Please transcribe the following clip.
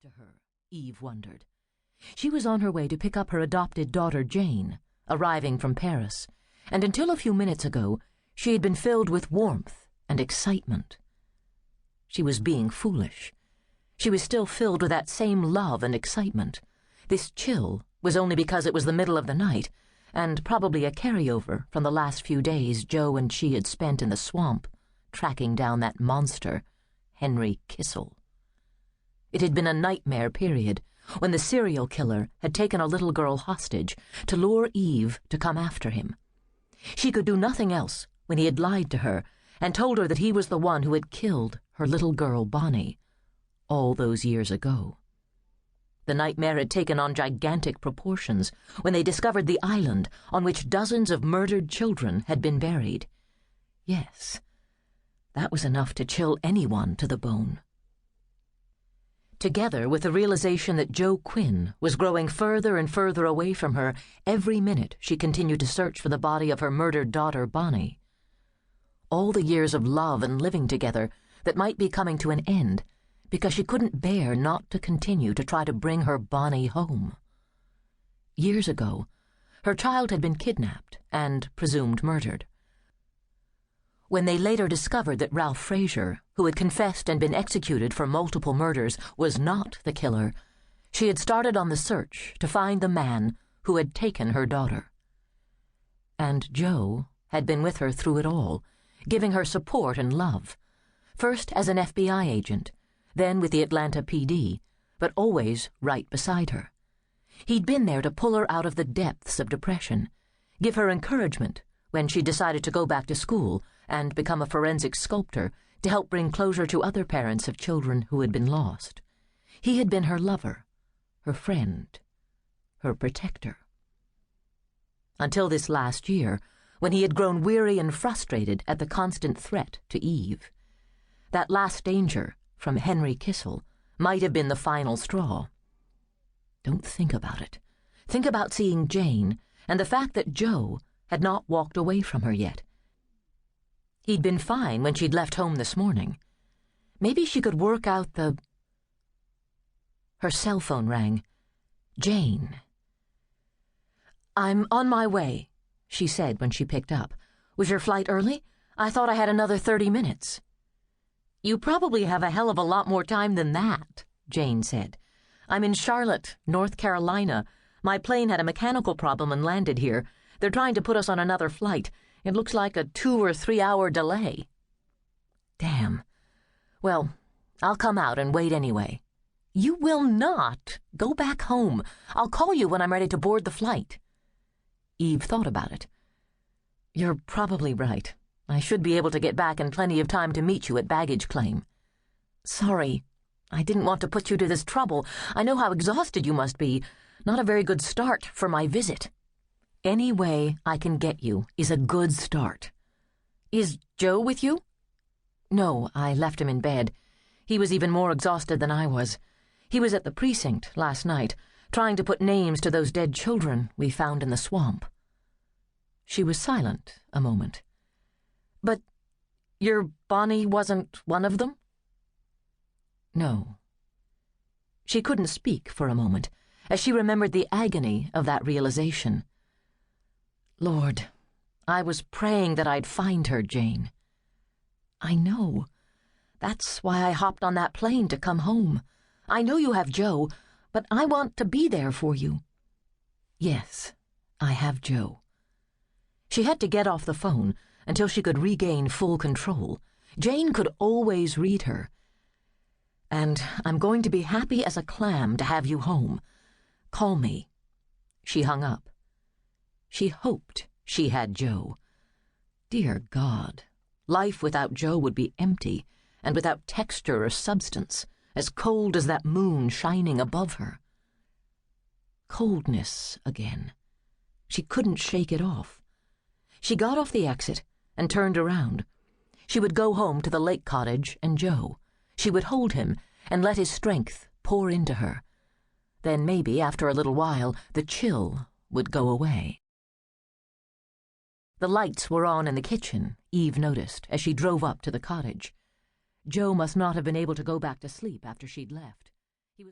to her, Eve wondered. She was on her way to pick up her adopted daughter Jane, arriving from Paris, and until a few minutes ago she had been filled with warmth and excitement. She was being foolish. She was still filled with that same love and excitement. This chill was only because it was the middle of the night, and probably a carryover from the last few days Joe and she had spent in the swamp, tracking down that monster, Henry Kissel. It had been a nightmare period, when the serial killer had taken a little girl hostage to lure Eve to come after him. She could do nothing else when he had lied to her and told her that he was the one who had killed her little girl Bonnie all those years ago. The nightmare had taken on gigantic proportions when they discovered the island on which dozens of murdered children had been buried. Yes, that was enough to chill anyone to the bone. Together with the realization that Joe Quinn was growing further and further away from her every minute she continued to search for the body of her murdered daughter Bonnie. All the years of love and living together that might be coming to an end because she couldn't bear not to continue to try to bring her Bonnie home. Years ago, her child had been kidnapped and presumed murdered. When they later discovered that Ralph Fraser, who had confessed and been executed for multiple murders, was not the killer, she had started on the search to find the man who had taken her daughter. And Joe had been with her through it all, giving her support and love, first as an FBI agent, then with the Atlanta PD, but always right beside her. He'd been there to pull her out of the depths of depression, give her encouragement when she decided to go back to school and become a forensic sculptor to help bring closure to other parents of children who had been lost. He had been her lover, her friend, her protector. Until this last year, when he had grown weary and frustrated at the constant threat to Eve. That last danger from Henry Kissel might have been the final straw. Don't think about it. Think about seeing Jane and the fact that Joe had not walked away from her yet. He'd been fine when she'd left home this morning. Maybe she could work out the... Her cell phone rang. Jane. "I'm on my way," she said when she picked up. "Was your flight early? I thought I had another 30 minutes. "You probably have a hell of a lot more time than that," Jane said. "I'm in Charlotte, North Carolina. My plane had a mechanical problem and landed here. They're trying to put us on another flight. It looks like a 2 or 3 hour delay." "Damn. Well, I'll come out and wait anyway." "You will not. Go back home. I'll call you when I'm ready to board the flight." Eve thought about it. "You're probably right. I should be able to get back in plenty of time to meet you at baggage claim." "Sorry. I didn't want to put you to this trouble. I know how exhausted you must be. Not a very good start for my visit." "Any way I can get you is a good start." "Is Joe with you?" "No, I left him in bed. He was even more exhausted than I was. He was at the precinct last night, trying to put names to those dead children we found in the swamp." She was silent a moment. "But your Bonnie wasn't one of them?" "No." She couldn't speak for a moment, as she remembered the agony of that realization. "Lord, I was praying that I'd find her, Jane." "I know. That's why I hopped on that plane to come home. I know you have Joe, but I want to be there for you." "Yes, I have Joe." She had to get off the phone until she could regain full control. Jane could always read her. "And I'm going to be happy as a clam to have you home. Call me." She hung up. She hoped she had Joe. Dear God, life without Joe would be empty and without texture or substance, as cold as that moon shining above her. Coldness again. She couldn't shake it off. She got off the exit and turned around. She would go home to the lake cottage and Joe. She would hold him and let his strength pour into her. Then maybe, after a little while, the chill would go away. The lights were on in the kitchen, Eve noticed, as she drove up to the cottage. Joe must not have been able to go back to sleep after she'd left.